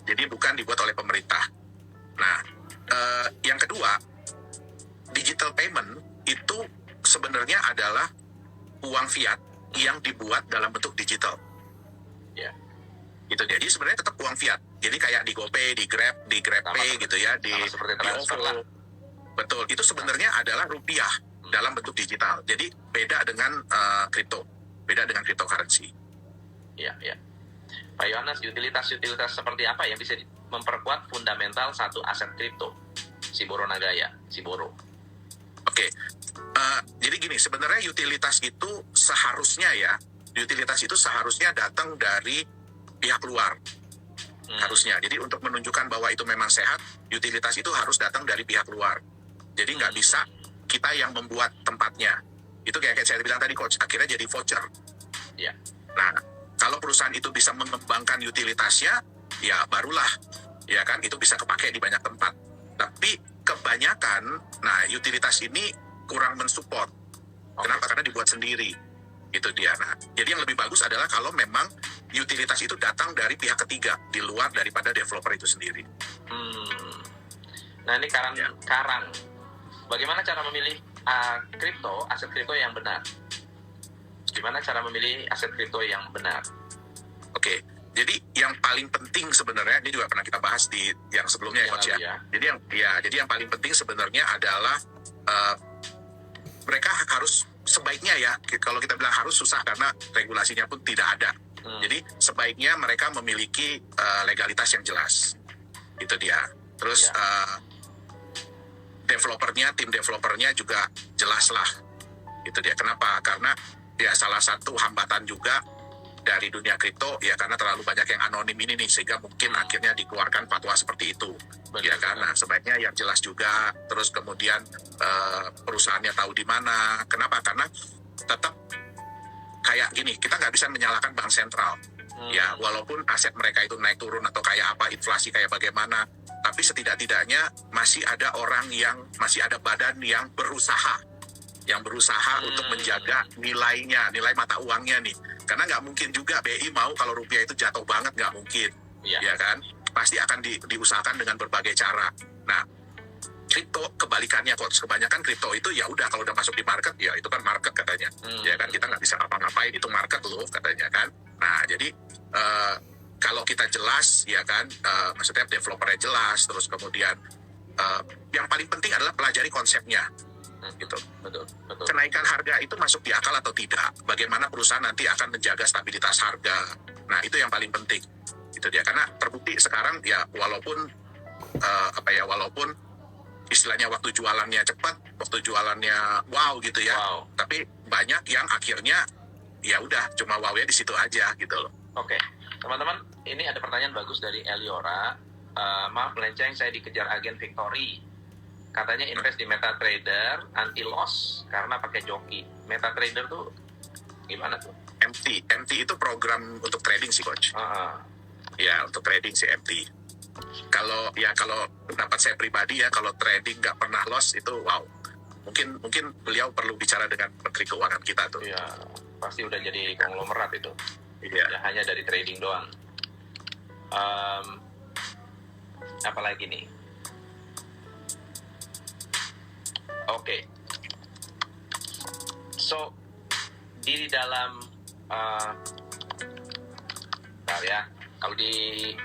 Jadi bukan dibuat oleh pemerintah. Nah, yang kedua, digital payment itu sebenarnya adalah uang fiat yang dibuat dalam bentuk digital. Ya. Gitu. Jadi sebenarnya tetap uang fiat. Jadi kayak di GoPay, di GrabPay gitu ya, di transfer OVO. lah. Betul, itu sebenarnya adalah rupiah dalam bentuk digital. Jadi beda dengan kripto, beda dengan cryptocurrency. Ya. Pak Yohanes, utilitas seperti apa yang bisa memperkuat fundamental satu aset kripto? Siboro Nagaya, Siboro. Oke, jadi gini, sebenarnya utilitas itu seharusnya datang dari pihak luar. Harusnya. Jadi untuk menunjukkan bahwa itu memang sehat, utilitas itu harus datang dari pihak luar. Jadi nggak bisa kita yang membuat tempatnya. Itu kayak saya bilang tadi Coach, akhirnya jadi voucher. Ya. Nah, kalau perusahaan itu bisa mengembangkan utilitasnya, ya barulah, ya kan, itu bisa kepakai di banyak tempat. Tapi kebanyakan, nah utilitas ini kurang mensupport. Kenapa? Karena dibuat sendiri. Itu dia. Nah, jadi yang lebih bagus adalah kalau memang utilitas itu datang dari pihak ketiga, di luar daripada developer itu sendiri. Nah, ini Karang. Bagaimana cara memilih kripto, aset kripto yang benar? Gimana cara memilih aset kripto yang benar? Oke, jadi yang paling penting sebenarnya, ini juga pernah kita bahas di yang sebelumnya ya, Coach ya. Jadi yang paling penting sebenarnya adalah mereka harus sebaiknya ya, kalau kita bilang harus susah karena regulasinya pun tidak ada. Jadi sebaiknya mereka memiliki legalitas yang jelas. Itu dia. Terus tim developernya juga jelas lah. Itu dia. Kenapa? Karena ya salah satu hambatan juga dari dunia kripto ya karena terlalu banyak yang anonim ini nih sehingga mungkin akhirnya dikeluarkan fatwa seperti itu. Ya karena sebaiknya yang jelas juga. Terus kemudian perusahaannya tahu di mana. Kenapa? Karena tetap kayak gini, kita nggak bisa menyalahkan bank sentral. Ya, walaupun aset mereka itu naik turun atau kayak apa, inflasi kayak bagaimana, tapi setidak-tidaknya masih ada masih ada badan yang berusaha untuk menjaga nilai mata uangnya nih. Karena nggak mungkin juga BI mau kalau rupiah itu jatuh banget, nggak mungkin. Ya kan? Pasti akan diusahakan dengan berbagai cara. Nah, kripto kebalikannya kok, kebanyakan kripto itu ya udah kalau udah masuk di market ya itu kan market katanya. Ya kan, kita nggak bisa apa-ngapain, itu market loh katanya kan. Nah, jadi kalau kita jelas ya kan, maksudnya developernya jelas, terus kemudian yang paling penting adalah pelajari konsepnya. Gitu. Betul. Kenaikan harga itu masuk di akal atau tidak? Bagaimana perusahaan nanti akan menjaga stabilitas harga? Nah, itu yang paling penting. Itu dia, karena terbukti sekarang ya walaupun istilahnya waktu jualannya cepat, waktu jualannya wow gitu ya. Tapi banyak yang akhirnya ya udah cuma wow-nya di situ aja gitu loh. Oke. Teman-teman, ini ada pertanyaan bagus dari Eliora. Maaf melenceng, saya dikejar agen Victory. Katanya invest di MetaTrader anti loss karena pakai joki. MetaTrader tuh gimana tuh? MT itu program untuk trading sih, Coach. Ya, untuk trading sih MT. Kalau pendapat saya pribadi ya, kalau trading nggak pernah loss itu wow. Mungkin beliau perlu bicara dengan Menteri Keuangan kita tuh. Iya, pasti udah jadi konglomerat itu. Iya. Ya, hanya dari trading doang. Apalagi nih? Oke. So, di dalam bentar ya. Kalau di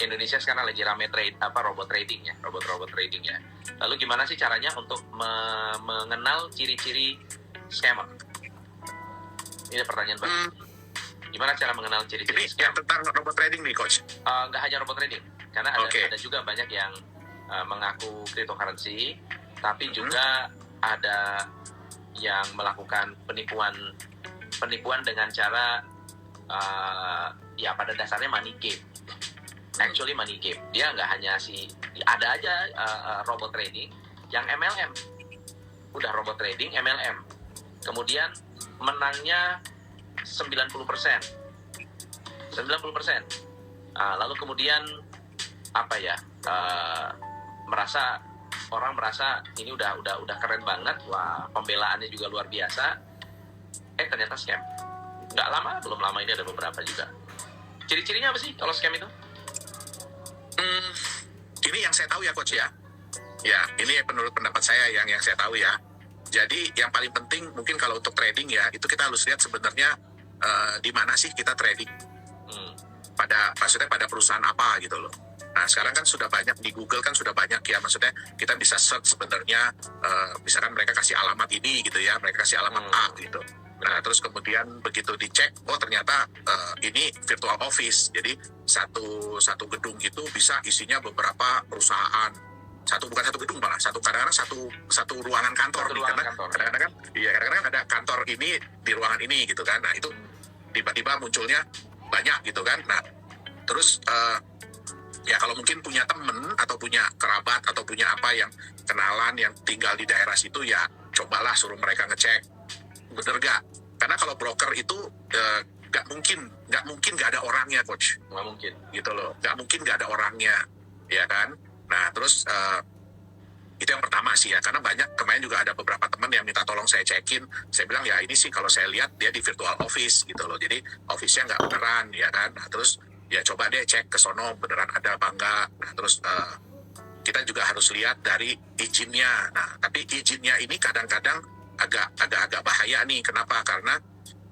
Indonesia sekarang lagi rame robot trading ya. Lalu gimana sih caranya untuk mengenal ciri-ciri scammer? Ini pertanyaan bagus. Gimana cara mengenal ciri-ciri scam? Ini tentang robot trading nih, Coach? Nggak hanya robot trading, karena ada juga banyak yang mengaku cryptocurrency, tapi juga ada yang melakukan penipuan dengan cara ya pada dasarnya money game. Actually money game. Dia nggak hanya ada aja robot trading yang MLM. Udah robot trading MLM. Kemudian menangnya 90%. Lalu kemudian orang merasa ini udah keren banget, wah pembelaannya juga luar biasa. Ternyata scam. Belum lama ini ada beberapa juga. Ciri-cirinya apa sih kalau scam itu? Ini yang saya tahu ya, Coach ya. Ya, ini menurut pendapat saya yang saya tahu ya. Jadi yang paling penting mungkin kalau untuk trading ya, itu kita harus lihat sebenarnya di mana sih kita trading. Maksudnya pada perusahaan apa gitu loh. Nah, sekarang kan sudah banyak di Google kan sudah banyak ya, maksudnya kita bisa search sebenarnya misalkan mereka kasih alamat ini gitu ya, mereka kasih alamat A gitu. Nah, terus kemudian begitu dicek, oh ternyata ini virtual office. Jadi satu gedung itu bisa isinya beberapa perusahaan. Bukan satu gedung malah, kadang-kadang satu ruangan kantor nih, karena kadang-kadang ada kantor ini di ruangan ini gitu kan. Nah, itu tiba-tiba munculnya banyak gitu kan. Nah, terus ya kalau mungkin punya temen atau punya kerabat atau punya apa yang kenalan yang tinggal di daerah situ, ya cobalah suruh mereka ngecek bener gak? Karena kalau broker itu nggak mungkin nggak ada orangnya, Coach. Nggak mungkin gitu loh, nggak mungkin nggak ada orangnya, ya kan. Nah, terus itu yang pertama sih ya, karena kemarin juga ada beberapa teman yang minta tolong saya cekin. Saya bilang ya ini sih kalau saya lihat dia di virtual office gitu loh, jadi office-nya nggak beneran, ya kan. Nah, terus ya coba deh cek ke sono beneran ada apa enggak. Nah, terus kita juga harus lihat dari izinnya. Nah, tapi izinnya ini kadang-kadang agak bahaya nih. Kenapa? Karena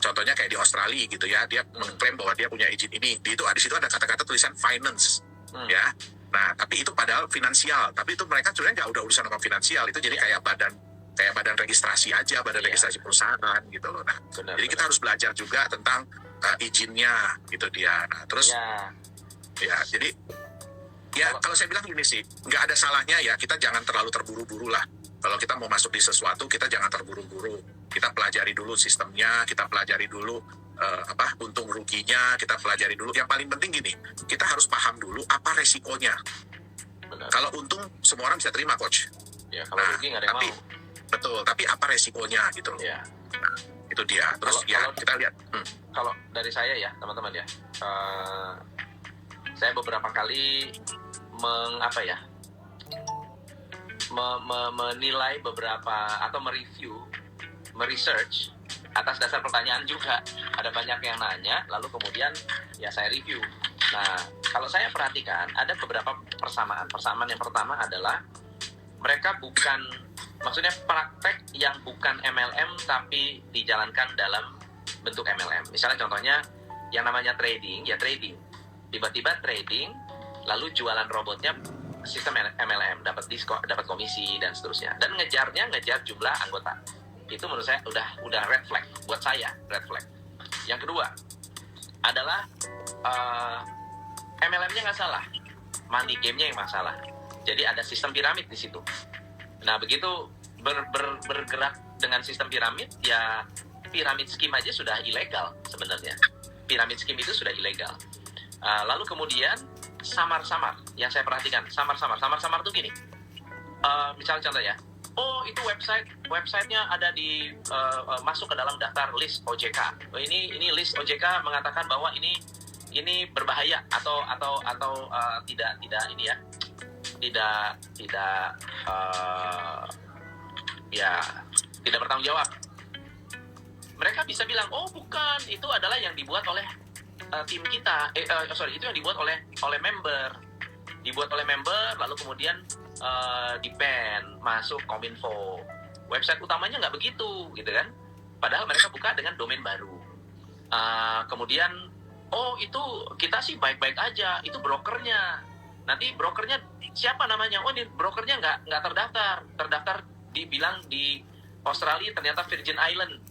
Contohnya kayak di Australia gitu ya, dia mengklaim bahwa dia punya izin ini. Di situ ada kata-kata tulisan finance, ya. Nah, tapi itu padahal finansial. Tapi itu mereka sebenarnya nggak udah urusan sama finansial. Itu jadi kayak badan registrasi aja, badan registrasi perusahaan gitu loh. Nah, jadi kita harus belajar juga tentang izinnya gitu dia. Nah, terus ya jadi ya kalau saya bilang gini sih, nggak ada salahnya ya kita jangan terlalu terburu-buru lah. Kalau kita mau masuk di sesuatu, kita jangan terburu-buru. Kita pelajari dulu sistemnya, kita pelajari dulu untung ruginya, kita pelajari dulu. Yang paling penting gini, kita harus paham dulu apa resikonya. Benar. Kalau untung semua orang bisa terima, coach. Ya, kalau rugi nggak ada yang mau. Betul, tapi apa resikonya gitu loh. Ya. Nah, itu dia. Terus kita lihat. Kalau dari saya ya, teman-teman ya, saya beberapa kali menilai beberapa atau meresearch atas dasar pertanyaan juga. Ada banyak yang nanya, lalu kemudian ya saya review. Nah, kalau saya perhatikan ada beberapa persamaan. Persamaan yang pertama adalah mereka maksudnya praktek yang bukan MLM tapi dijalankan dalam bentuk MLM. Misalnya contohnya yang namanya trading, ya trading. Tiba-tiba trading, lalu jualan robotnya sistem MLM, dapat diskon, dapat komisi dan seterusnya. Dan ngejar jumlah anggota. Itu menurut saya udah red flag buat saya, red flag. Yang kedua adalah MLM-nya nggak salah, money game-nya yang masalah. Jadi ada sistem piramid di situ. Nah, begitu bergerak dengan sistem piramid, ya piramid scheme aja sudah ilegal sebenarnya. Piramid scheme itu sudah ilegal. Lalu kemudian samar-samar, yang saya perhatikan, samar-samar tuh gini. Misalnya contoh ya, oh itu websitenya ada di masuk ke dalam daftar list OJK. Ini list OJK mengatakan bahwa ini berbahaya atau tidak ini ya, tidak bertanggung jawab. Mereka bisa bilang, oh bukan, itu adalah yang dibuat oleh tim kita, itu yang dibuat oleh member, lalu kemudian di-ban, masuk Kominfo. Website utamanya nggak begitu, gitu kan? Padahal mereka buka dengan domain baru. Kemudian, oh itu kita sih baik-baik aja, itu brokernya. Nanti brokernya siapa namanya? Oh ini brokernya nggak terdaftar dibilang di Australia, ternyata Virgin Island,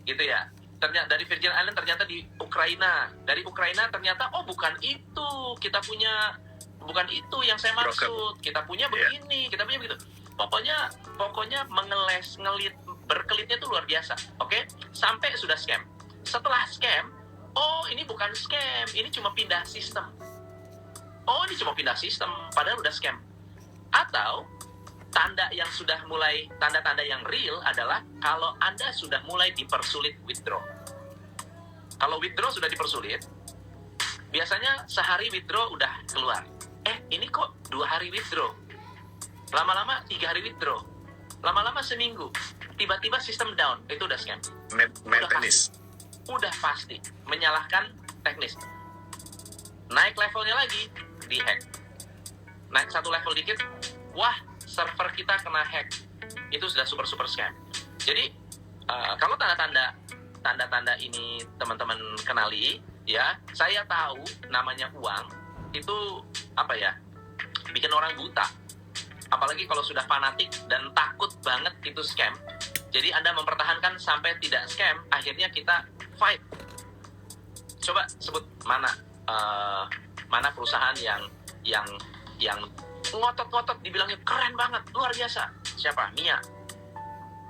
gitu ya. Ternyata dari Virgin Island ternyata di Ukraina, dari Ukraina ternyata oh bukan itu kita punya, bukan itu yang saya maksud, kita punya begini, kita punya begitu. Pokoknya ngelit berkelitnya tuh luar biasa, oke? Sampai sudah scam. Setelah scam, oh ini bukan scam, ini cuma pindah sistem. Oh ini cuma pindah sistem, padahal udah scam. Atau tanda yang real adalah kalau Anda sudah mulai dipersulit withdraw. Kalau withdraw sudah dipersulit, biasanya sehari withdraw udah keluar. Ini kok 2 hari withdraw. Lama-lama 3 hari withdraw. Lama-lama seminggu. Tiba-tiba sistem down. Itu udah scam. Udah pasti. Menyalahkan teknis. Naik levelnya lagi, di-hack. Naik 1 level dikit, wah, server kita kena hack. Itu sudah super scam. Jadi kalau tanda-tanda ini teman-teman kenali, ya, saya tahu namanya uang itu bikin orang buta. Apalagi kalau sudah fanatik dan takut banget itu scam. Jadi Anda mempertahankan sampai tidak scam, akhirnya kita fight. Coba sebut mana perusahaan yang ngotot-ngotot dibilangnya keren banget, luar biasa. Siapa? Mia.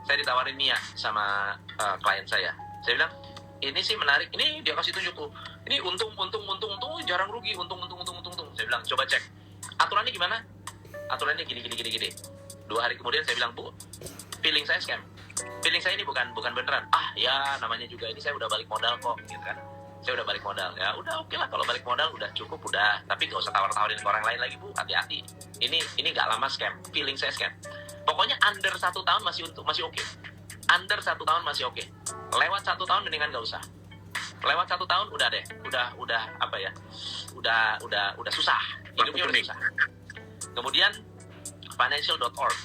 Saya ditawarin Mia sama klien saya. Saya bilang, ini sih menarik. Ini dia kasih tunjuk tuh. Ini untung, jarang rugi, untung. Saya bilang, coba cek. Aturannya gimana? Aturannya gini. 2 hari kemudian saya bilang, Bu, feeling saya scam. Feeling saya ini bukan beneran. Ya namanya juga ini saya udah balik modal kok, gitu kan. Saya udah balik modal. Ya udah oke lah, kalau balik modal udah cukup, udah. Tapi gak usah tawar-tawarin ke orang lain lagi, Bu. Hati-hati. Ini gak lama scam. Feeling saya scam. Pokoknya under 1 tahun masih oke. Under 1 tahun masih oke. Lewat 1 tahun mendingan gak usah. Lewat 1 tahun udah deh. Udah susah. Hidupnya udah susah. Kemudian financial.org.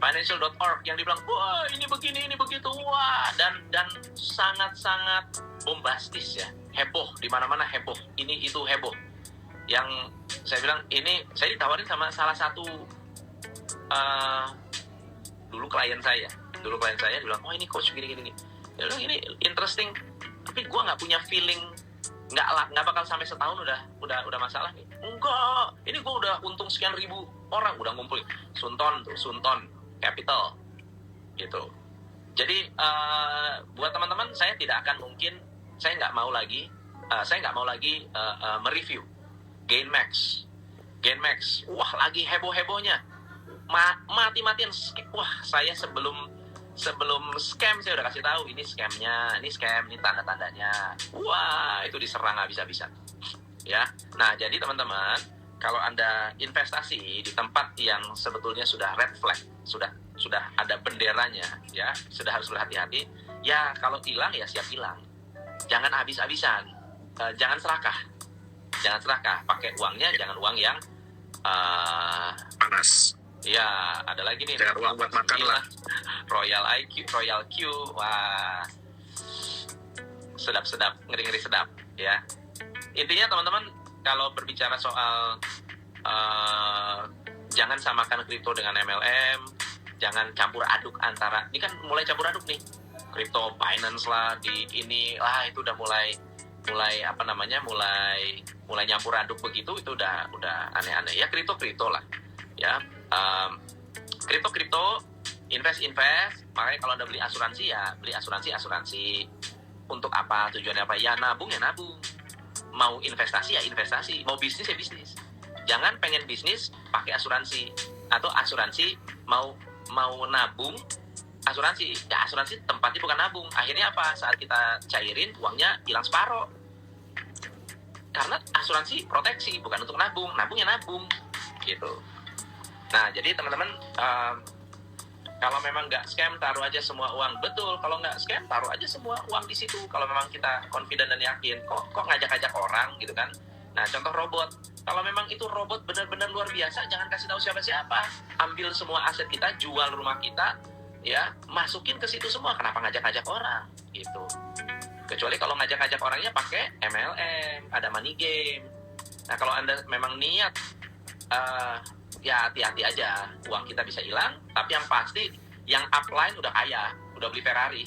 financial.org yang dibilang wah ini begini ini begitu wah dan sangat-sangat bombastis ya, heboh di mana-mana, heboh ini itu heboh. Yang saya bilang ini saya ditawarin sama salah satu dulu klien saya bilang oh ini coach gini dia bilang ini interesting tapi gue nggak punya feeling, nggak bakal sampai setahun udah masalah nih. Enggak, ini gue udah untung sekian ribu orang udah ngumpul Sunton Capital gitu. Jadi buat teman-teman saya nggak mau lagi mereview Gainmax. Wah lagi heboh-hebohnya mati-matian. Wah saya sebelum scam saya udah kasih tahu ini scamnya, ini scam, ini tanda-tandanya. Wah itu diserang habis-habisan ya. Nah jadi teman-teman kalau Anda investasi di tempat yang sebetulnya sudah red flag, sudah ada benderanya ya, sudah harus berhati-hati ya. Kalau hilang ya siap hilang, jangan habis-habisan, jangan serakah, pakai uangnya jangan uang yang Panas. ya. Ada lagi nih Jangan uang buat makan lah. Royal Q, wah sedap, ngeri sedap ya. Intinya teman-teman kalau berbicara soal jangan samakan kripto dengan MLM, jangan campur aduk antara, ini kan mulai campur aduk nih, kripto Binance lah, di ini lah, itu udah mulai nyampur aduk begitu, itu udah aneh-aneh ya. Kripto lah ya, kripto invest. Makanya kalau Anda beli asuransi ya beli asuransi untuk apa, tujuannya apa ya, nabung, mau investasi ya investasi, mau bisnis ya bisnis. Jangan pengen bisnis pakai asuransi, atau asuransi mau nabung asuransi tempatnya bukan nabung. Akhirnya apa, saat kita cairin uangnya hilang separuh, karena asuransi proteksi bukan untuk nabung gitu. Nah jadi teman-teman kalau memang nggak scam taruh aja semua uang. Betul, kalau nggak scam taruh aja semua uang di situ. Kalau memang kita confident dan yakin, kok ngajak-ngajak orang gitu kan. Nah contoh robot, kalau memang itu robot benar-benar luar biasa, jangan kasih tahu siapa-siapa. Ambil semua aset kita, jual rumah kita, ya masukin ke situ semua. Kenapa ngajak-ngajak orang gitu? Kecuali kalau ngajak-ngajak orangnya pakai MLM, ada money game. Nah kalau Anda memang niat ya hati-hati aja, uang kita bisa hilang, tapi yang pasti yang upline udah kaya, udah beli Ferrari,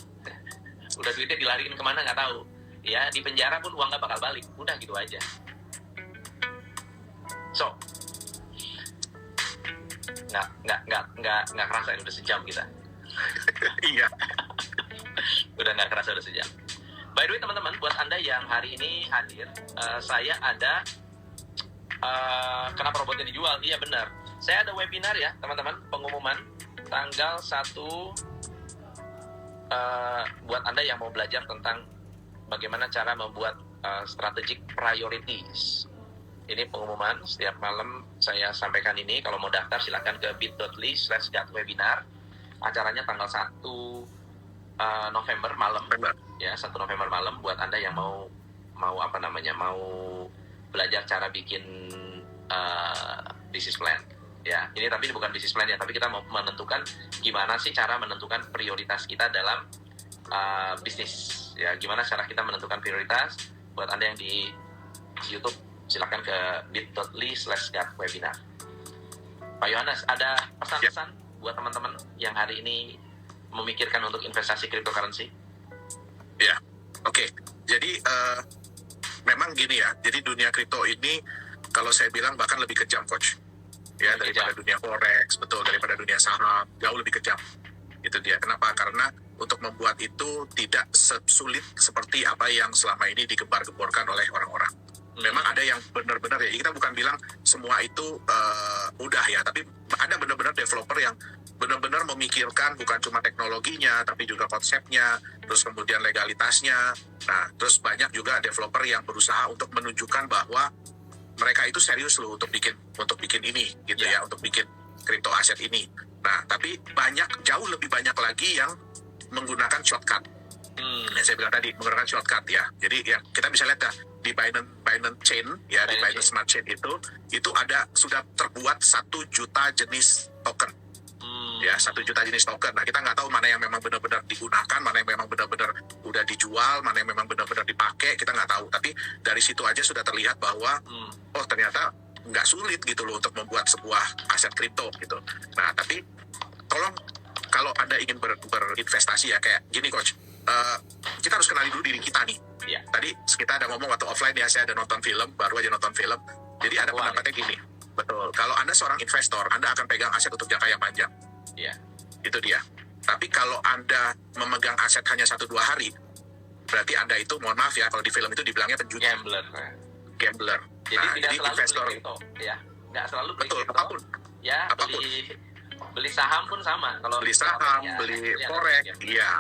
udah duitnya dilariin kemana nggak tahu, ya di penjara pun uang nggak bakal balik, udah gitu aja. So nggak kerasa udah sejam kita. Iya. Udah nggak kerasa udah sejam. By the way teman-teman, buat Anda yang hari ini hadir, saya ada kenapa robotnya dijual? Iya benar. Saya ada webinar ya teman-teman, pengumuman tanggal 1 buat Anda yang mau belajar tentang bagaimana cara membuat strategic priorities. Ini pengumuman, setiap malam saya sampaikan ini. Kalau mau daftar silahkan ke bit.ly/webinar. Acaranya tanggal 1 November malam. Ya, 1 November malam buat Anda yang mau belajar cara bikin business plan. Ya, ini tapi bukan business plan ya, tapi kita mau menentukan gimana sih cara menentukan prioritas kita dalam bisnis. Ya, gimana cara kita menentukan prioritas. Buat Anda yang di YouTube silakan ke bit.ly/webinar. Pak Yohanes, ada pesan-pesan buat teman-teman yang hari ini memikirkan untuk investasi cryptocurrency? Ya, oke. Jadi memang gini ya. Jadi dunia kripto ini kalau saya bilang bahkan lebih kejam, coach. Ya, daripada dunia forex, betul, daripada dunia saham, jauh lebih kejam. Itu dia. Kenapa? Karena untuk membuat itu tidak sulit seperti apa yang selama ini digembar-gemborkan oleh orang-orang. Memang ada yang benar-benar ya, kita bukan bilang semua itu mudah ya, tapi ada benar-benar developer yang benar-benar memikirkan bukan cuma teknologinya, tapi juga konsepnya, terus kemudian legalitasnya. Nah, terus banyak juga developer yang berusaha untuk menunjukkan bahwa mereka itu serius loh untuk bikin ini gitu ya, untuk bikin crypto aset ini. Nah, tapi jauh lebih banyak lagi yang menggunakan shortcut. Yang saya bilang tadi, menggunakan shortcut ya. Jadi yang kita bisa lihat ya, di Binance Chain ya, Binance Smart Chain itu sudah terbuat 1 juta jenis token. Ya, 1 juta jenis token. Nah, kita nggak tahu mana yang memang benar-benar digunakan, mana yang memang benar-benar udah dijual, mana yang memang benar-benar dipakai, kita nggak tahu. Tapi dari situ aja sudah terlihat bahwa, oh ternyata nggak sulit gitu loh untuk membuat sebuah aset kripto gitu. Nah, tapi tolong kalau Anda ingin berinvestasi ya, kayak gini Coach, kita harus kenali dulu diri kita nih. Iya. Tadi kita ada ngomong waktu offline ya, saya ada nonton film, baru aja nonton film. Jadi ada pendapatnya gini, betul, kalau Anda seorang investor, Anda akan pegang aset untuk jangka yang panjang. Iya. Itu dia. Tapi kalau Anda memegang aset hanya 1-2 hari, berarti Anda itu, mohon maaf ya, kalau di film itu dibilangnya penjudi. Gambler. Jadi Nah, tidak jadi selalu investor, beli kripto, ya. Nggak selalu beli betul, kripto. apapun. Ya, Apapun. beli saham pun sama. Kalau Beli saham, ya, beli ya, forex, ya. iya.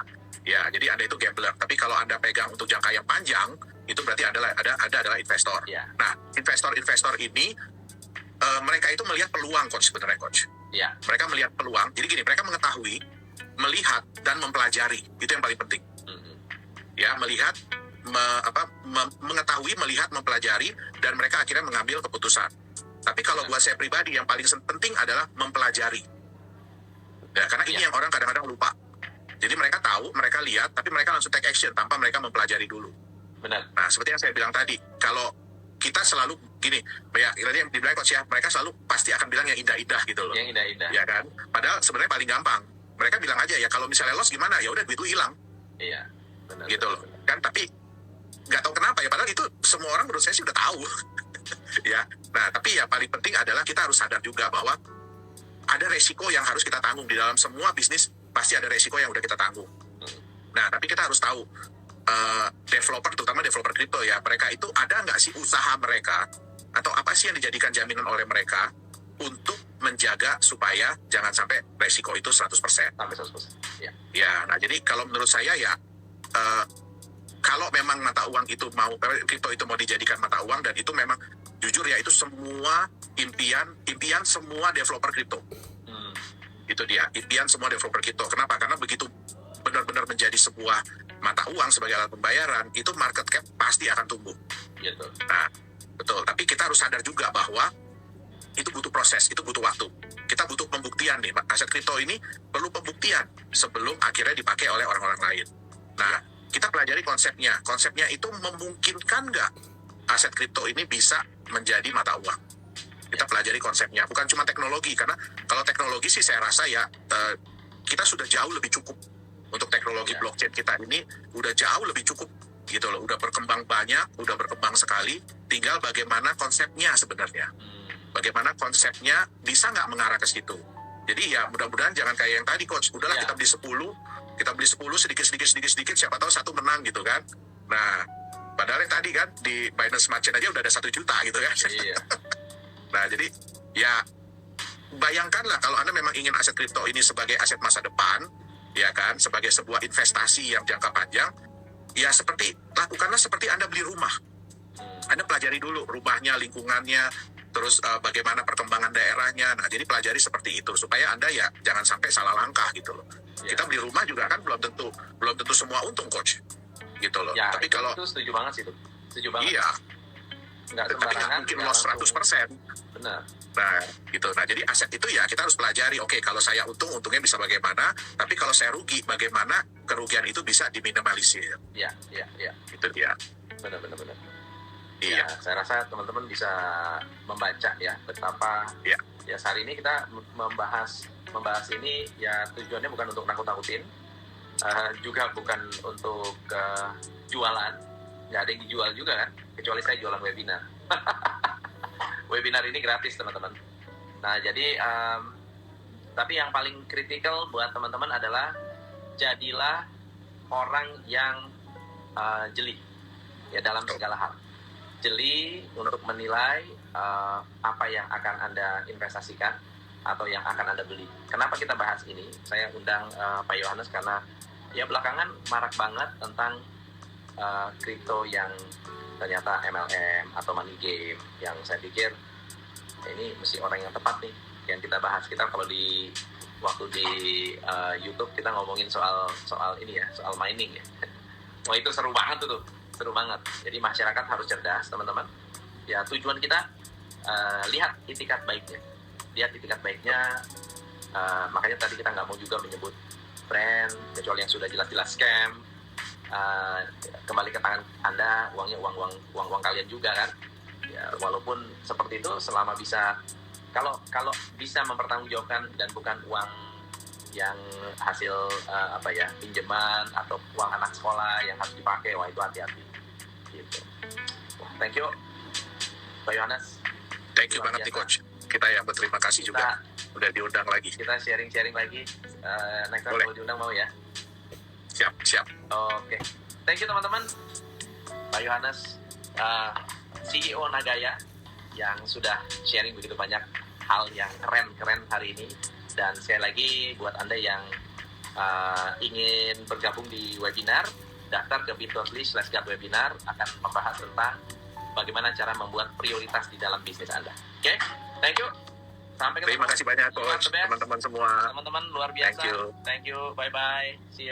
Ya, jadi Anda itu gambler. Tapi kalau Anda pegang untuk jangka yang panjang, itu berarti Anda adalah investor. Iya. Nah, investor-investor ini, mereka itu melihat peluang, Coach, sebenarnya, Coach. Iya. Mereka melihat peluang, jadi gini, mereka mengetahui, melihat, dan mempelajari. Itu yang paling penting. Ya, melihat, mengetahui, melihat, mempelajari, dan mereka akhirnya mengambil keputusan. Tapi kalau buat saya pribadi, yang paling penting adalah mempelajari. Ya, karena ini yang orang kadang-kadang lupa. Jadi mereka tahu, mereka lihat, tapi mereka langsung take action tanpa mereka mempelajari dulu. Benar. Nah, seperti yang saya bilang tadi, kalau kita selalu gini, ya tadi yang dibilang Coach ya, mereka selalu pasti akan bilang yang indah-indah gitu loh. Yang indah-indah. Ya kan? Padahal sebenarnya paling gampang. Mereka bilang aja ya, kalau misalnya loss gimana? Ya udah, duit lu hilang. Iya. Benar. Gitu loh. Kan, tapi nggak tahu kenapa ya, padahal itu semua orang menurut saya sih udah tahu. Ya. Nah, tapi ya paling penting adalah kita harus sadar juga bahwa ada resiko yang harus kita tanggung. Di dalam semua bisnis pasti ada resiko yang udah kita tanggung. Nah, tapi kita harus tahu, developer, terutama developer kripto ya, mereka itu ada nggak sih usaha mereka, atau apa sih yang dijadikan jaminan oleh mereka untuk menjaga supaya jangan sampai resiko itu 100%. Sampai 100%. Ya. Ya, nah jadi kalau menurut saya ya, kalau memang mata uang itu kripto itu mau dijadikan mata uang, dan itu memang jujur ya, itu semua impian semua developer kripto. Itu dia, impian semua developer kripto. Kenapa? Karena begitu benar-benar menjadi sebuah mata uang sebagai alat pembayaran, itu market cap pasti akan tumbuh. Gitu. Nah, betul. Tapi kita harus sadar juga bahwa itu butuh proses, itu butuh waktu. Kita butuh pembuktian nih, aset kripto ini perlu pembuktian sebelum akhirnya dipakai oleh orang-orang lain. Nah, kita pelajari konsepnya. Konsepnya itu memungkinkan nggak aset kripto ini bisa menjadi mata uang? Kita pelajari konsepnya, bukan cuma teknologi, karena kalau teknologi sih saya rasa ya, kita sudah jauh lebih cukup. Untuk teknologi blockchain kita ini udah jauh lebih cukup gitu loh, udah berkembang banyak, udah berkembang sekali, tinggal bagaimana konsepnya sebenarnya. Bagaimana konsepnya bisa nggak mengarah ke situ. Jadi ya mudah-mudahan jangan kayak yang tadi Coach, udahlah kita beli 10 sedikit, siapa tahu satu menang gitu kan. Nah, padahal yang tadi kan di Binance Smart Chain aja udah ada 1 juta gitu kan. Iya. Nah, jadi ya bayangkanlah kalau Anda memang ingin aset kripto ini sebagai aset masa depan, ya kan, sebagai sebuah investasi yang jangka panjang, ya lakukanlah seperti Anda beli rumah. Anda pelajari dulu rumahnya, lingkungannya, terus bagaimana perkembangan daerahnya. Nah, jadi pelajari seperti itu supaya Anda ya jangan sampai salah langkah gitu loh. Kita beli rumah juga kan belum tentu semua untung Coach. Gitu loh. Ya, tapi kalau itu setuju banget sih itu. Setuju banget. Iya. Nggak Tapi nggak sembarangan. mungkin loss 100%. Benar. Nah, gitu. Nah, jadi aset itu ya kita harus pelajari. Oke, kalau saya untungnya bisa bagaimana. Tapi kalau saya rugi, bagaimana kerugian itu bisa diminimalisir. Iya. Itu dia. Benar. Iya. Ya, saya rasa teman-teman bisa membaca ya betapa ya hari ini kita membahas ini ya tujuannya bukan untuk nakut-nakutin, juga bukan untuk jualan. Nggak ada yang dijual juga kan, kecuali saya jualan webinar. Webinar ini gratis teman-teman. Nah jadi tapi yang paling kritikal buat teman-teman adalah jadilah orang yang jeli ya dalam segala hal. Jeli untuk menilai apa yang akan Anda investasikan atau yang akan Anda beli. Kenapa kita bahas ini? Saya undang Pak Yohanes karena ya belakangan marak banget tentang kripto yang ternyata MLM atau money game, yang saya pikir ini mesti orang yang tepat nih yang kita bahas. Kita kalau di waktu di YouTube kita ngomongin soal ini ya, soal mining ya. Wah itu seru banget tuh, seru banget. Jadi masyarakat harus cerdas teman-teman. Ya tujuan kita lihat itikat baiknya, Makanya tadi kita nggak mau juga menyebut brand kecuali yang sudah jelas-jelas scam. Kembali ke tangan Anda, uangnya uang kalian juga kan. Ya, walaupun seperti itu, selama bisa kalau bisa mempertanggungjawabkan dan bukan uang yang hasil pinjaman atau uang anak sekolah yang harus dipakai, wah itu hati-hati gitu. Thank you Pak Yohanes. Thank you banget nih Coach. Kita yang berterima kasih juga udah diundang lagi. Kita sharing lagi. Next time kalau diundang mau ya. Siap. Oke. Thank you teman-teman. Pak Yohanes, CEO Nagaya yang sudah sharing begitu banyak hal yang keren hari ini. Dan sekali lagi buat Anda yang ingin bergabung di webinar, daftar ke bit.ly/webinar akan membahas tentang bagaimana cara membuat prioritas di dalam bisnis Anda. Oke? Thank you. Sampai ketemu. Terima kasih banyak Coach, teman-teman semua. Teman-teman luar biasa. Thank you. Bye-bye. See you.